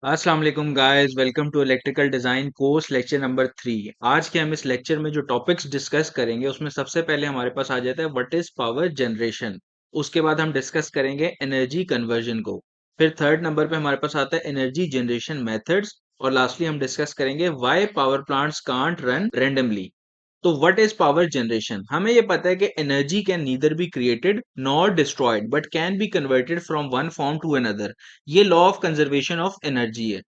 अस्सलाम वालेकुम guys, welcome to electrical design course lecture number 3। आज के हम इस लेक्चर में जो टॉपिक्स डिस्कस करेंगे उसमें सबसे पहले हमारे पास आ जाता है व्हाट इज पावर जनरेशन। उसके बाद हम डिस्कस करेंगे एनर्जी कन्वर्जन को। फिर थर्ड नंबर पे हमारे पास आता है एनर्जी जनरेशन मेथड्स। और लास्टली हम डिस्कस करेंगे why power plants can't run randomly. तो व्हाट इज पावर जनरेशन? हमें ये पता है कि energy can neither be created nor destroyed but can be converted from one form to another. ये law of conservation of energy है।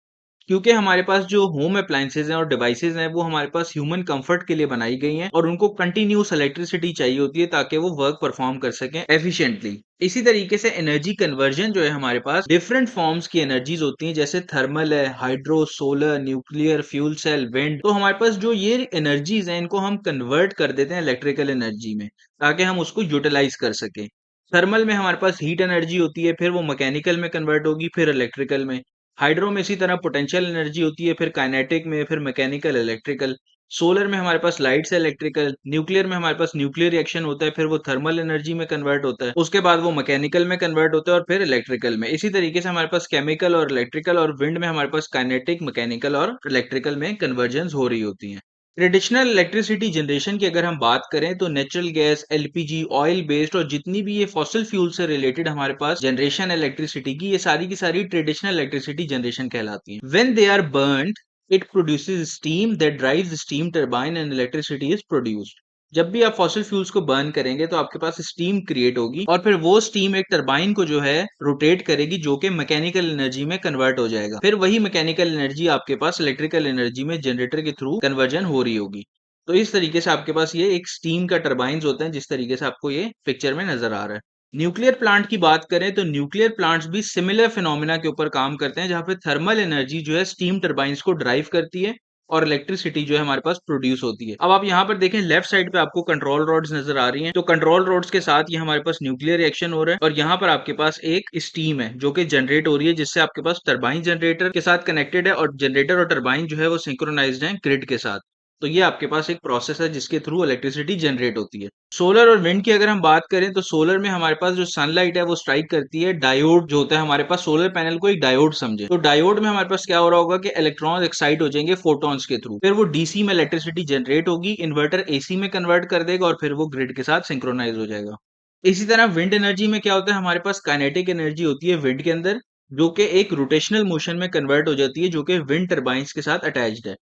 क्योंकि हमारे पास जो होम अप्लायंसेज हैं और डिवाइसेज हैं वो हमारे पास ह्यूमन कंफर्ट के लिए बनाई गई हैं और उनको कंटिन्यूस इलेक्ट्रिसिटी चाहिए होती है ताकि वो वर्क परफॉर्म कर सकें एफिशिएंटली। इसी तरीके से एनर्जी कन्वर्जन जो है हमारे पास डिफरेंट फॉर्म्स की एनर्जीज होती हैं, जैसे थर्मल है, hydro, solar, nuclear, fuel cell, wind. तो हमारे पास जो ये एनर्जीज हैं इनको हम कन्वर्ट कर देते हैं इलेक्ट्रिकल एनर्जी में ताकि हम उसको यूटिलाइज कर सकें। थर्मल में हमारे पास हीट एनर्जी होती है, फिर वो मैकेनिकल में कन्वर्ट होगी, फिर इलेक्ट्रिकल में। हाइड्रो में इसी तरह पोटेंशियल एनर्जी होती है, फिर काइनेटिक में, फिर मैकेनिकल, इलेक्ट्रिकल। सोलर में हमारे पास लाइट से इलेक्ट्रिकल। न्यूक्लियर में हमारे पास न्यूक्लियर रिएक्शन होता है, फिर वो थर्मल एनर्जी में कन्वर्ट होता है, उसके बाद वो मैकेनिकल में कन्वर्ट होता है और फिर इलेक्ट्रिकल में। इसी तरीके से हमारे पास केमिकल और इलेक्ट्रिकल और विंड में हमारे पास काइनेटिक, मैकेनिकल और इलेक्ट्रिकल में कन्वर्जन हो रही होती है। ट्रेडिशनल इलेक्ट्रिसिटी जनरेशन की अगर हम बात करें तो natural gas, LPG, oil based और जितनी भी ये फॉसिल फ्यूल से रिलेटेड हमारे पास जनरेशन इलेक्ट्रिसिटी की, ये सारी की सारी ट्रेडिशनल इलेक्ट्रिसिटी जनरेशन कहलाती हैं। When they are burned, it produces steam that drives steam turbine and electricity is produced. जब भी आप फॉसिल फ्यूल्स को बर्न करेंगे तो आपके पास स्टीम क्रिएट होगी और फिर वो स्टीम एक टरबाइन को जो है रोटेट करेगी, जो कि मैकेनिकल एनर्जी में कन्वर्ट हो जाएगा। फिर वही मैकेनिकल एनर्जी आपके पास इलेक्ट्रिकल एनर्जी में जनरेटर के थ्रू कन्वर्जन हो रही होगी। तो इस तरीके से आपके पास ये एक स्टीम का टरबाइन्स होते हैं, जिस तरीके से आपको ये पिक्चर में नजर आ रहा है। न्यूक्लियर प्लांट की बात करें तो न्यूक्लियर प्लांट्स भी सिमिलर फिनोमिना के ऊपर काम करते हैं, जहां पे थर्मल एनर्जी जो है स्टीम टरबाइन्स को ड्राइव करती है और इलेक्ट्रिसिटी जो है हमारे पास प्रोड्यूस होती है। अब आप यहाँ पर देखें, लेफ्ट साइड पे आपको कंट्रोल रोड्स नजर आ रही हैं। तो कंट्रोल रोड्स के साथ ये हमारे पास न्यूक्लियर रिएक्शन हो रहा है और यहाँ पर आपके पास एक स्टीम है जो कि जनरेट हो रही है, जिससे आपके पास टरबाइन जनरेटर के साथ कनेक्टेड है और जनरेटर और टरबाइन जो है वो सिंक्रोनाइज्ड है ग्रिड के साथ। तो ये आपके पास एक प्रोसेस है जिसके थ्रू इलेक्ट्रिसिटी जनरेट होती है। सोलर और विंड की अगर हम बात करें तो सोलर में हमारे पास जो सनलाइट है वो स्ट्राइक करती है डायोड जो होता है हमारे पास। सोलर पैनल को एक डायोड समझे, तो डायोड में हमारे पास क्या हो रहा होगा कि इलेक्ट्रॉन एक्साइट हो जाएंगे फोटॉन्स के थ्रू, फिर वो डीसी में इलेक्ट्रिसिटी जनरेट होगी, इन्वर्टर एसी में कन्वर्ट कर देगा और फिर वो ग्रिड के साथ सिंक्रोनाइज हो जाएगा। इसी तरह विंड एनर्जी में क्या होता है, हमारे पास काइनेटिक एनर्जी होती है विंड के अंदर, जो कि एक रोटेशनल मोशन में कन्वर्ट हो जाती है, जो कि विंड टर्बाइंस के साथ अटैच्ड है।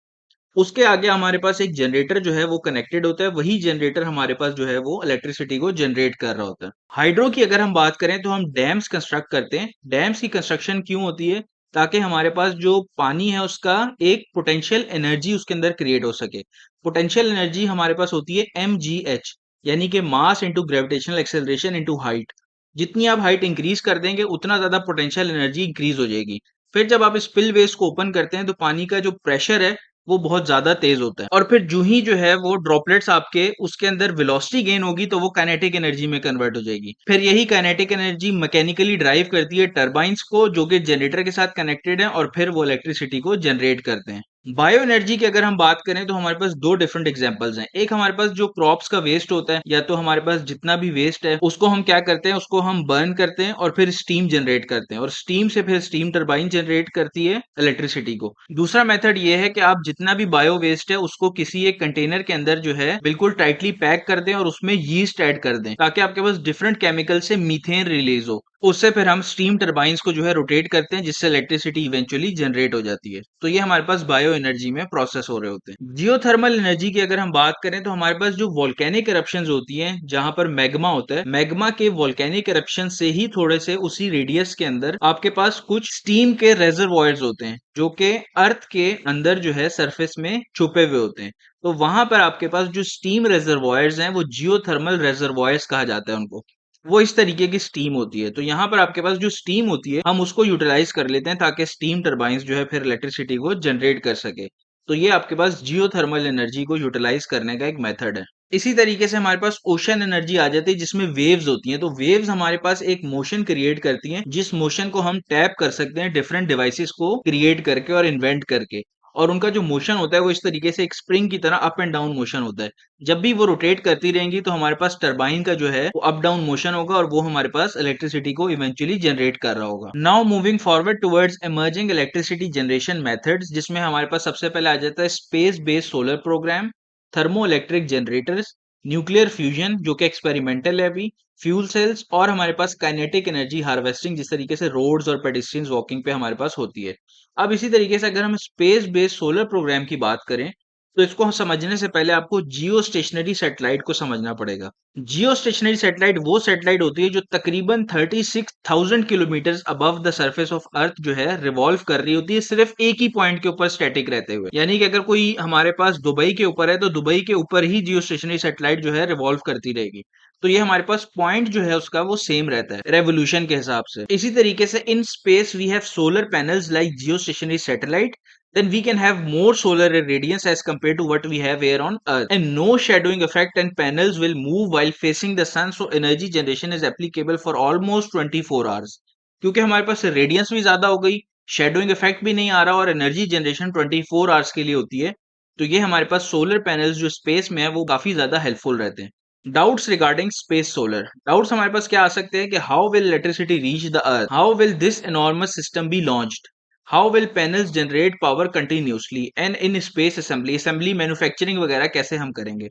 उसके आगे हमारे पास एक जनरेटर जो है वो कनेक्टेड होता है, वही जनरेटर हमारे पास जो है वो इलेक्ट्रिसिटी को जनरेट कर रहा होता है। हाइड्रो की अगर हम बात करें तो हम डैम्स कंस्ट्रक्ट करते हैं। डैम्स की कंस्ट्रक्शन क्यों होती है? ताकि हमारे पास जो पानी है उसका एक पोटेंशियल एनर्जी उसके अंदर क्रिएट हो सके। पोटेंशियल एनर्जी हमारे पास होती है mgh, यानी कि mass into gravitational acceleration into height. जितनी आप हाइट इंक्रीज कर देंगे उतना ज्यादा पोटेंशियल एनर्जी इंक्रीज हो जाएगी। फिर जब आप स्पिल वेस को ओपन करते हैं तो पानी का जो प्रेशर है वो बहुत ज़्यादा तेज़ होता है और फिर जो ही जो है वो ड्रॉपलेट्स आपके उसके अंदर वेलोसिटी गेन होगी तो वो काइनेटिक एनर्जी में कन्वर्ट हो जाएगी। फिर यही काइनेटिक एनर्जी मैकेनिकली ड्राइव करती है टरबाइंस को, जो कि जनरेटर के साथ कनेक्टेड है और फिर वो इलेक्ट्रिसिटी को जनरेट करते हैं। बायो एनर्जी की अगर हम बात करें तो हमारे पास दो डिफरेंट एग्जांपल्स हैं। एक हमारे पास जो क्रॉप्स का वेस्ट होता है, या तो हमारे पास जितना भी वेस्ट है उसको हम क्या करते हैं, उसको हम बर्न करते हैं और फिर स्टीम जनरेट करते हैं और स्टीम से फिर स्टीम टरबाइन जनरेट करती है इलेक्ट्रिसिटी को। दूसरा मेथड ये है कि आप जितना भी बायो वेस्ट है उसको किसी एक कंटेनर के अंदर जो है बिल्कुल टाइटली पैक कर दें और उसमें यीस्ट ऐड कर दें ताकि आपके पास डिफरेंट केमिकल से मीथेन रिलीज हो। उससे फिर हम स्टीम टरबाइंस को जो है रोटेट करते हैं, जिससे इलेक्ट्रिसिटी इवेंचुअली जनरेट हो जाती है। तो ये हमारे पास बायो एनर्जी में प्रोसेस हो रहे होते हैं। जियोथर्मल एनर्जी की अगर हम बात करें तो हमारे पास जो वोल्केनिक इरप्शंस होती हैं, जहां पर मैग्मा होता है, मैग्मा के वोल्केनिक इरप्शन से ही थोड़े से उसी रेडियस के अंदर आपके पास कुछ स्टीम के रेजर्वॉयर्स होते हैं, जो कि अर्थ के अंदर जो है सरफेस में छुपे हुए होते हैं। तो वहां पर आपके पास जो स्टीम रेजर्वॉयर्स हैं वो जियोथर्मल रेजर्वॉयर्स कहा जाता है उनको। वो इस तरीके की स्टीम होती है। तो यहाँ पर आपके पास जो स्टीम होती है हम उसको यूटिलाइज कर लेते हैं ताकि स्टीम टरबाइंस जो है फिर इलेक्ट्रिसिटी को जनरेट कर सके। तो ये आपके पास जियोथर्मल एनर्जी को यूटिलाइज करने का एक मेथड है। इसी तरीके से हमारे पास ओशन एनर्जी आ जाती है, जिसमें वेव्स होती हैं। तो वेव्स हमारे पास एक मोशन क्रिएट करती हैं, जिस मोशन को हम टैप कर सकते हैं डिफरेंट डिवाइसेस को क्रिएट करके और इन्वेंट करके। और उनका जो मोशन होता है वो इस तरीके से एक स्प्रिंग की तरह अप एंड डाउन मोशन होता है। जब भी वो रोटेट करती रहेंगी तो हमारे पास टरबाइन का जो है वो अप डाउन मोशन होगा और वो हमारे पास इलेक्ट्रिसिटी को इवेंचुअली जनरेट कर रहा होगा। Now moving forward towards emerging electricity generation methods, जिसमें हमारे पास सबसे पहले आ जाता है space based solar program, thermo electric generators, nuclear fusion जो कि एक्सपेरिमेंटल है अभी, फ्यूल सेल्स, और हमारे पास काइनेटिक एनर्जी हार्वेस्टिंग जिस तरीके से रोड्स और पेडेस्ट्रियंस वॉकिंग पे हमारे पास होती है। अब इसी तरीके से अगर हम स्पेस बेस्ड सोलर प्रोग्राम की बात करें तो इसको हम समझने से पहले आपको जियो स्टेशनरी सैटेलाइट को समझना पड़ेगा। जियो स्टेशनरी सैटेलाइट वो सैटेलाइट होती है जो तकरीबन 36,000 kilometre above the surface of earth जो है रिवॉल्व कर रही होती है, सिर्फ एक ही पॉइंट के ऊपर स्टैटिक रहते हुए। यानी कि अगर कोई हमारे पास दुबई के ऊपर है तो दुबई के ऊपर ही जियो स्टेशनरी सैटेलाइट जो है रिवॉल्व करती रहेगी। तो ये हमारे पास पॉइंट जो है उसका वो सेम रहता है रेवोल्यूशन के हिसाब से। इसी तरीके से in space we have solar panels like geostationary satellite, then we can have more solar irradiance as compared to what we have here on earth, and no shadowing effect, and panels will move while facing the sun, so energy generation is applicable for almost 24 hours। क्योंकि हमारे पास radiance भी ज्यादा हो गई, shadowing effect भी नहीं आ रहा और एनर्जी जनरेशन 24 आवर्स के लिए होती है, तो ये हमारे पास सोलर पैनल्स जो स्पेस में है वो काफी ज्यादा हेल्पफुल रहते हैं। Doubts regarding space solar, doubts हमारे पास क्या आ सकते हैं कि how will electricity reach the earth, how will this enormous system be launched, how will panels generate power continuously, and in space assembly manufacturing वगैरह कैसे हम करेंगे।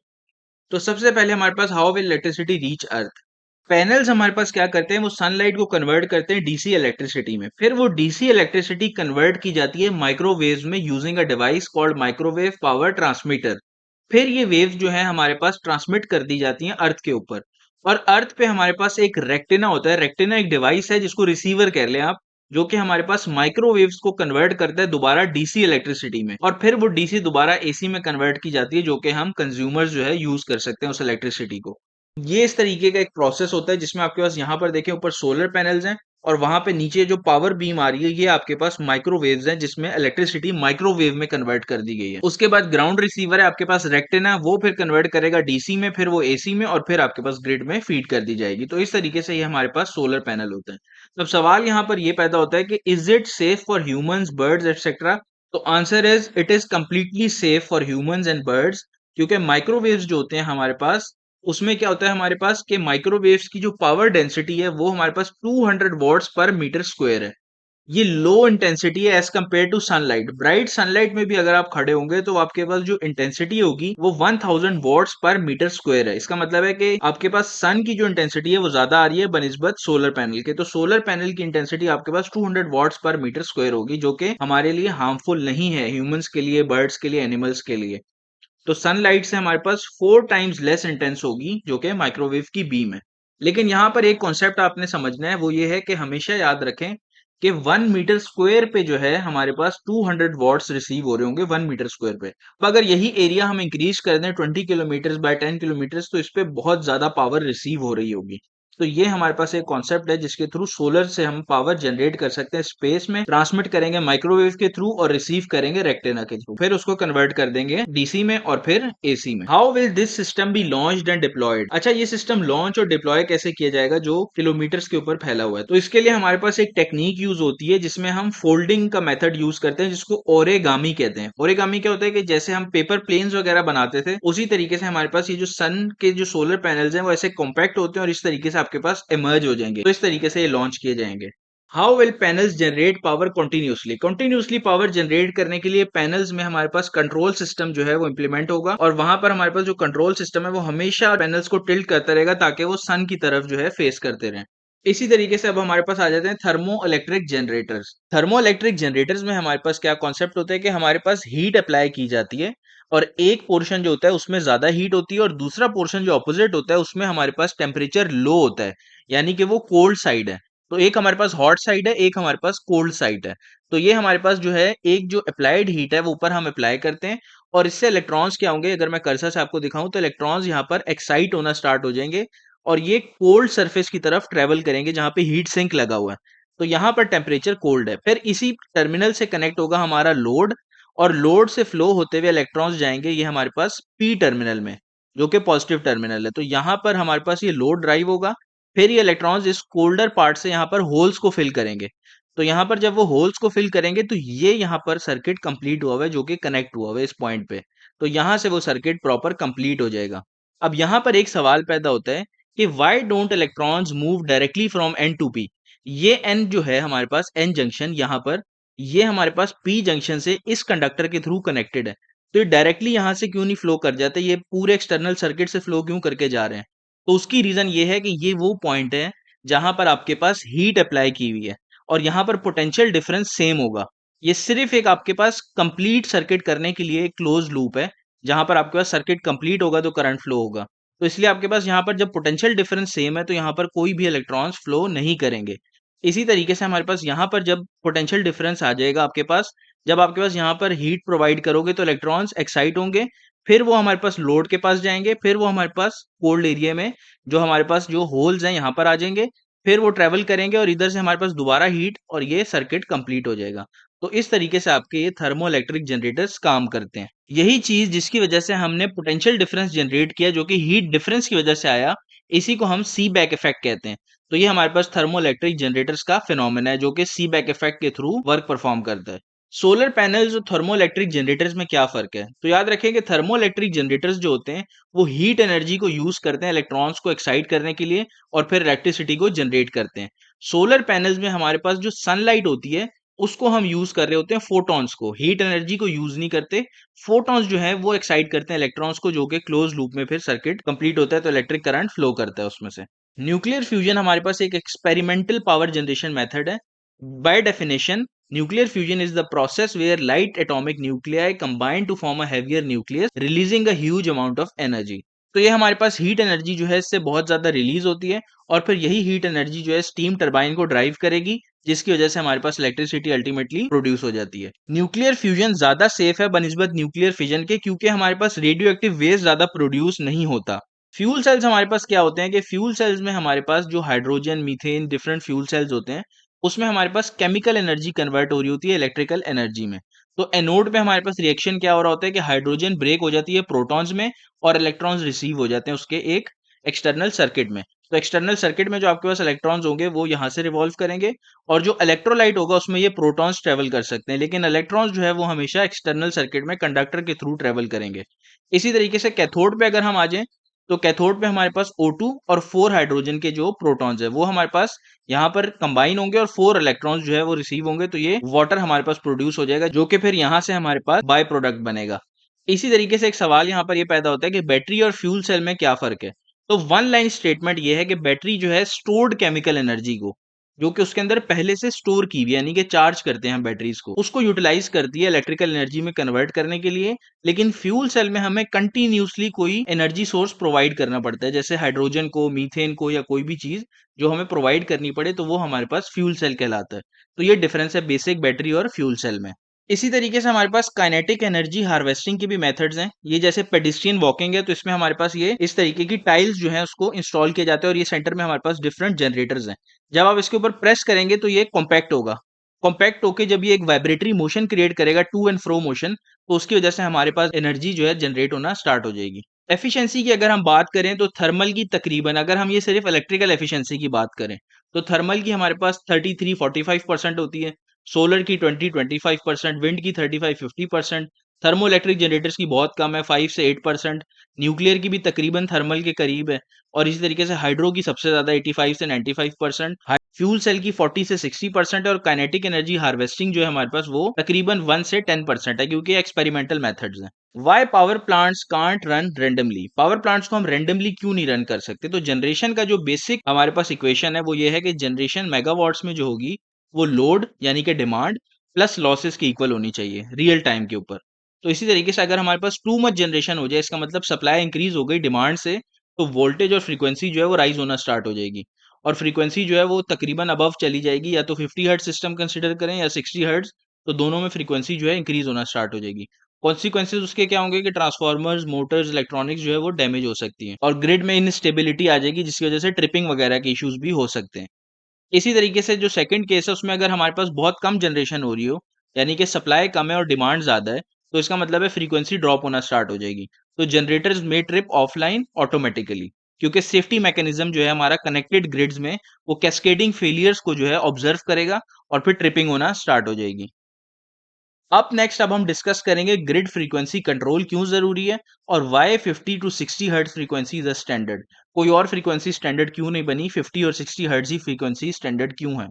तो सबसे पहले हमारे पास how will electricity reach earth. Panels हमारे पास क्या करते हैं, वो सनलाइट को कन्वर्ट करते हैं डीसी इलेक्ट्रिसिटी में, फिर वो डीसी इलेक्ट्रिसिटी कन्वर्ट की जाती है माइक्रोवेव्स में using a device called microwave power transmitter. फिर ये वेव्स जो है हमारे पास ट्रांसमिट कर दी जाती हैं अर्थ के ऊपर, और अर्थ पे हमारे पास एक रेक्टिना होता है। रेक्टिना एक डिवाइस है जिसको रिसीवर कह लें आप, जो कि हमारे पास माइक्रोवेव्स को कन्वर्ट करता है दोबारा डीसी इलेक्ट्रिसिटी में, और फिर वो डीसी दोबारा एसी में कन्वर्ट की जाती है, जो कि हम कंज्यूमर्स जो है यूज कर सकते हैं उस इलेक्ट्रिसिटी को। ये इस तरीके का एक प्रोसेस होता है जिसमें आपके पास यहाँ पर देखें ऊपर सोलर पैनल्स हैं और वहां पे नीचे जो पावर बीम आ रही है ये आपके पास माइक्रोवेव्स हैं जिसमें इलेक्ट्रिसिटी माइक्रोवेव में कन्वर्ट कर दी गई है। उसके बाद ग्राउंड रिसीवर है आपके पास रेक्टेना, वो फिर कन्वर्ट करेगा डीसी में, फिर वो एसी में, और फिर आपके पास ग्रिड में फीड कर दी जाएगी। तो इस तरीके से ये हमारे पास सोलर पैनल होते हैं। तो अब सवाल यहाँ पर ये पैदा होता है कि is it safe for humans, birds etcetera. तो answer is it is completely safe for humans and birds, क्योंकि माइक्रोवेव्स जो होते हैं हमारे पास उसमें क्या होता है हमारे पास कि माइक्रोवेव्स की जो पावर डेंसिटी है वो हमारे पास 200 वॉट्स पर मीटर स्क्वायर है। ये लो इंटेंसिटी है as compare to sunlight. Bright sunlight में भी अगर आप खड़े होंगे तो आपके पास जो इंटेंसिटी होगी वो 1000 वॉट्स पर मीटर स्क्वायर है। इसका मतलब है कि आपके पास सन की जो इंटेंसिटी है वो ज्यादा आ रही है बनिस्बत सोलर पैनल के। तो सोलर पैनल की इंटेंसिटी आपके पास 200 वॉट्स पर मीटर स्क्वायर होगी, जो कि हमारे लिए हार्मफुल नहीं है, ह्यूमंस के लिए, बर्ड्स के लिए, एनिमल्स के लिए। तो सनलाइट से हमारे पास 4 टाइम्स लेस इंटेंस होगी जो कि माइक्रोवेव की बीम है। लेकिन यहाँ पर एक कॉन्सेप्ट आपने समझना है, वो ये है कि हमेशा याद रखें कि 1 मीटर स्क्वायर पे जो है हमारे पास 200 वॉट्स रिसीव हो रहे होंगे 1 मीटर स्क्वायर पे। अब अगर यही एरिया हम इंक्रीज कर दें 20 किलोमीटर बाय 10 किलोमीटर, तो इस पे बहुत ज्यादा पावर रिसीव हो रही होगी। तो ये हमारे पास एक कॉन्सेप्ट है जिसके थ्रू सोलर से हम पावर जनरेट कर सकते हैं स्पेस में, ट्रांसमिट करेंगे माइक्रोवेव के थ्रू और रिसीव करेंगे रेक्टेना के थ्रू, फिर उसको कन्वर्ट कर देंगे डीसी में और फिर एसी में। How will this system be launched and deployed. अच्छा, ये सिस्टम लॉन्च और डिप्लॉय कैसे किया जाएगा जो किलोमीटर्स के ऊपर फैला हुआ है। तो इसके लिए हमारे पास एक टेक्निक यूज होती है जिसमें हम फोल्डिंग का मेथड यूज करते हैं जिसको ओरेगामी कहते हैं। ओरेगामी क्या होता है कि जैसे हम पेपर प्लेन्स वगैरह बनाते थे उसी तरीके से हमारे पास ये जो सन के जो सोलर पैनल्स हैं वो ऐसे कॉम्पैक्ट होते हैं और इस तरीके से आपके पास इमर्ज हो जाएंगे। तो इस तरीके से ये लॉन्च किए जाएंगे। How will panels generate power continuously. Continuously power generate करने के लिए पैनल्स में हमारे पास कंट्रोल सिस्टम जो है वो इंप्लीमेंट होगा, और वहां पर हमारे पास जो कंट्रोल सिस्टम है वो हमेशा पैनल्स को टिल्ट करता रहेगा ताकि वो सन की तरफ जो है फेस करते रहें। इसी तरीके से अब हमारे पास आ जाते हैं thermo electric generators. Thermo electric generators में हमारे पास क्या कॉन्सेप्ट होता है कि हमारे पास हीट अप्लाई की जाती है और एक पोर्शन जो होता है उसमें ज्यादा हीट होती है और दूसरा पोर्शन जो अपोजिट होता है उसमें हमारे पास टेम्परेचर लो होता है, यानी कि वो कोल्ड साइड है। तो एक हमारे पास हॉट साइड है, एक हमारे पास कोल्ड साइड है। तो ये हमारे पास जो है एक जो अप्लाइड हीट है वो ऊपर हम अप्लाई करते हैं और इससे इलेक्ट्रॉन्स क्या होंगे, अगर मैं कर्सर से आपको दिखाऊं तो इलेक्ट्रॉन्स यहाँ पर एक्साइट होना स्टार्ट हो जाएंगे और ये कोल्ड सरफेस की तरफ ट्रेवल करेंगे जहां पे हीट सिंक लगा हुआ है। तो यहाँ पर टेम्परेचर कोल्ड है। फिर इसी टर्मिनल से कनेक्ट होगा हमारा लोड, और लोड से फ्लो होते हुए इलेक्ट्रॉन्स जाएंगे ये हमारे पास पी टर्मिनल में, जो कि पॉजिटिव टर्मिनल है। तो यहाँ पर हमारे पास ये लोड ड्राइव होगा, फिर ये इलेक्ट्रॉन्स इस कोल्डर पार्ट से यहाँ पर होल्स को फिल करेंगे। तो यहाँ पर जब वो होल्स को फिल करेंगे तो ये यहाँ पर सर्किट कंप्लीट हुआ हुआ है जो कि कनेक्ट हुआ हुआ है इस पॉइंट पे। तो यहाँ से वो सर्किट प्रॉपर कंप्लीट हो जाएगा। अब यहाँ पर एक सवाल पैदा होता है कि why don't electrons move directly from N to P. ये एन जो है हमारे पास एन जंक्शन यहाँ पर, ये हमारे पास पी जंक्शन से इस कंडक्टर के थ्रू कनेक्टेड है। तो ये डायरेक्टली यहाँ से क्यों नहीं फ्लो कर जाते, ये पूरे एक्सटर्नल सर्किट से फ्लो क्यों करके जा रहे हैं? तो उसकी रीजन ये है कि ये वो पॉइंट है जहां पर आपके पास हीट अप्लाई की हुई है और यहाँ पर पोटेंशियल डिफरेंस सेम होगा। ये सिर्फ एक आपके पास कंप्लीट सर्किट करने के लिए एक क्लोज लूप है, जहां पर आपके पास सर्किट कंप्लीट होगा तो करंट फ्लो होगा। तो इसलिए आपके पास यहाँ पर जब पोटेंशियल डिफरेंस सेम है तो यहाँ पर कोई भी इलेक्ट्रॉन्स फ्लो नहीं करेंगे। इसी तरीके से हमारे पास यहाँ पर जब पोटेंशियल डिफरेंस आ जाएगा आपके पास, जब आपके पास यहाँ पर हीट प्रोवाइड करोगे तो इलेक्ट्रॉन्स एक्साइट होंगे, फिर वो हमारे पास लोड के पास जाएंगे, फिर वो हमारे पास कोल्ड एरिया में जो हमारे पास जो होल्स हैं यहाँ पर आ जाएंगे, फिर वो ट्रेवल करेंगे और इधर से हमारे पास दोबारा हीट और ये सर्किट कंप्लीट हो जाएगा। तो इस तरीके से आपके ये थर्मो इलेक्ट्रिक जनरेटर्स काम करते हैं। यही चीज जिसकी वजह से हमने पोटेंशियल डिफरेंस जनरेट किया जो कि हीट डिफरेंस की वजह से आया, इसी को हम सी बैक इफेक्ट कहते हैं। तो ये हमारे पास थर्मो इलेक्ट्रिक जनरेटर्स का फिनोमेना है जो कि सी बैक इफेक्ट के थ्रू वर्क परफॉर्म करता है। सोलर पैनल्स और थर्मो इलेक्ट्रिक जनरेटर्स में क्या फर्क है? तो याद रखें कि थर्मो इलेक्ट्रिक जनरेटर्स जो होते हैं वो हीट एनर्जी को यूज करते हैं इलेक्ट्रॉन्स को एक्साइट करने के लिए और फिर इलेक्ट्रिसिटी को जनरेट करते हैं। सोलर पैनल्स में हमारे पास जो सनलाइट होती है उसको हम यूज कर रहे होते हैं फोटॉन्स को, हीट एनर्जी को यूज नहीं करते। फोटॉन्स जो है वो एक्साइट करते हैं इलेक्ट्रॉन्स को, जो कि क्लोज लूप में फिर सर्किट कंप्लीट होता है तो इलेक्ट्रिक करंट फ्लो करता है उसमें से। न्यूक्लियर फ्यूजन हमारे पास एक एक्सपेरिमेंटल पावर जनरेशन मेथड है। By definition, nuclear fusion is the process where light atomic nuclei combine to form a heavier nucleus, releasing a huge amount of energy। तो ये हमारे पास हीट एनर्जी जो है इससे बहुत ज्यादा रिलीज होती है और फिर यही हीट एनर्जी जो है स्टीम टरबाइन को ड्राइव करेगी, जिसकी वजह से हमारे पास इलेक्ट्रिसिटी अल्टीमेटली प्रोड्यूस हो जाती है। न्यूक्लियर फ्यूजन ज्यादा सेफ है बनिस्बत न्यूक्लियर फिजन के, क्योंकि हमारे पास रेडियो एक्टिव वेस्ट ज्यादा प्रोड्यूस नहीं होता। फ्यूल सेल्स हमारे पास क्या होते हैं कि फ्यूल सेल्स में हमारे पास जो hydrogen, methane, different fuel cells होते हैं उसमें हमारे पास केमिकल एनर्जी कन्वर्ट हो रही होती है इलेक्ट्रिकल एनर्जी में। तो एनोड पे हमारे पास रिएक्शन क्या हो रहा होता है कि हाइड्रोजन ब्रेक हो जाती है प्रोटॉन्स में और इलेक्ट्रॉन्स रिसीव हो जाते हैं उसके एक एक्सटर्नल सर्किट में। तो एक्सटर्नल सर्किट में जो आपके पास इलेक्ट्रॉन्स होंगे वो यहाँ से रिवॉल्व करेंगे और जो इलेक्ट्रोलाइट होगा उसमें ये प्रोटॉन्स ट्रेवल कर सकते हैं, लेकिन इलेक्ट्रॉन्स जो है वो हमेशा एक्सटर्नल सर्किट में कंडक्टर के थ्रू ट्रेवल करेंगे। इसी तरीके से कैथोड पे अगर हम आ जाएं तो कैथोड पे हमारे पास O2 और 4 हाइड्रोजन के जो प्रोटॉन्स है वो हमारे पास यहाँ पर कंबाइन होंगे और 4 इलेक्ट्रॉन्स जो है वो रिसीव होंगे, तो ये वाटर हमारे पास प्रोड्यूस हो जाएगा जो कि फिर यहाँ से हमारे पास बाय प्रोडक्ट बनेगा। इसी तरीके से एक सवाल यहाँ पर ये पैदा होता है कि बैटरी और फ्यूल सेल में क्या फर्क है? तो वन लाइन स्टेटमेंट ये है कि बैटरी जो है स्टोर्ड केमिकल एनर्जी को, जो कि उसके अंदर पहले से स्टोर की हुई है, यानी कि चार्ज करते हैं बैटरीज को, उसको यूटिलाइज करती है इलेक्ट्रिकल एनर्जी में कन्वर्ट करने के लिए। लेकिन फ्यूल सेल में हमें कंटिन्यूसली कोई एनर्जी सोर्स प्रोवाइड करना पड़ता है, जैसे हाइड्रोजन को, मीथेन को या कोई भी चीज जो हमें प्रोवाइड करनी पड़े तो वो हमारे पास फ्यूल सेल कहलाता है। तो ये डिफरेंस है बेसिक बैटरी और फ्यूल सेल में। इसी तरीके से हमारे पास काइनेटिक एनर्जी हार्वेस्टिंग के भी मेथड्स हैं। ये जैसे पेडिस्ट्रियन वॉकिंग है तो इसमें हमारे पास ये इस तरीके की टाइल्स जो है उसको इंस्टॉल किया जाता है और ये सेंटर में हमारे पास डिफरेंट जनरेटर्स हैं। जब आप इसके ऊपर प्रेस करेंगे तो ये कॉम्पैक्ट होगा। कॉम्पैक्ट होके जब ये एक वाइब्रेटरी मोशन क्रिएट करेगा, टू एंड फ्रो मोशन, तो उसकी वजह से हमारे पास एनर्जी जो है जनरेट होना स्टार्ट हो जाएगी। एफिशिएंसी की अगर हम बात करें तो थर्मल की तकरीबन, अगर हम ये सिर्फ इलेक्ट्रिकल एफिशिएंसी की बात करें तो थर्मल की हमारे पास 33-45% होती है, सोलर की 20-25%, विंड की 35-50%, थर्मो इलेक्ट्रिक जनरेटर्स की बहुत कम है, 5 से 8%, न्यूक्लियर की भी तकरीबन थर्मल के करीब है और इसी तरीके से हाइड्रो की सबसे ज्यादा 85 से 95%, फ्यूल सेल की 40 से 60% और काइनेटिक एनर्जी हार्वेस्टिंग जो है हमारे पास वो तकरीबन 1 से 10% है, क्योंकि एक्सपेरिमेंटल मेथड्स हैं। Why power plants can't run randomly? Power plants को हम रेंडमली क्यों नहीं रन कर सकते? तो जनरेशन का जो बेसिक हमारे पास इक्वेशन है वो ये है कि जनरेशन मेगावाट्स में जो होगी वो लोड यानी कि डिमांड प्लस लॉसेस की इक्वल होनी चाहिए रियल टाइम के ऊपर। तो इसी तरीके से अगर हमारे पास टू मच जनरेशन हो जाए, इसका मतलब सप्लाई इंक्रीज हो गई डिमांड से, तो वोल्टेज और फ्रीक्वेंसी जो है वो राइज होना स्टार्ट हो जाएगी और फ्रीक्वेंसी जो है वो तकरीबन अबव चली जाएगी, या तो 50 हर्ट्ज सिस्टम कंसिडर करें या 60 हर्ट्ज, तो दोनों में फ्रीक्वेंसी जो है इंक्रीज होना स्टार्ट हो जाएगी। कॉन्सिक्वेंसेज उसके क्या होंगे कि ट्रांसफार्मर्स, मोटर्स, इलेक्ट्रॉनिक्स जो है वो डैमेज हो सकती हैं और ग्रिड में इनस्टेबिलिटी आ जाएगी, जिसकी वजह से ट्रिपिंग वगैरह के इश्यूज भी हो सकते हैं। इसी तरीके से जो सेकंड केस है उसमें अगर हमारे पास बहुत कम जनरेशन हो रही हो, यानी कि सप्लाई कम है और डिमांड ज़्यादा है, तो इसका मतलब है फ्रीक्वेंसी ड्रॉप होना स्टार्ट हो जाएगी। तो जनरेटर्स में ट्रिप ऑफलाइन ऑटोमेटिकली। क्योंकि सेफ्टी मैकेनिज्म जो है हमारा कनेक्टेड ग्रिड्स में वो कैस्केडिंग फेलियर्स को जो है ऑब्जर्व करेगा और फिर ट्रिपिंग होना स्टार्ट हो जाएगी। अब नेक्स्ट अब हम डिस्कस करेंगे ग्रिड फ्रीक्वेंसी कंट्रोल क्यों जरूरी है और why 50 to 60 hertz frequency is a standard. कोई और फ्रीक्वेंसी स्टैंडर्ड क्यों नहीं बनी, 50 और 60 हर्ट्ज ही फ्रीक्वेंसी स्टैंडर्ड क्यों है।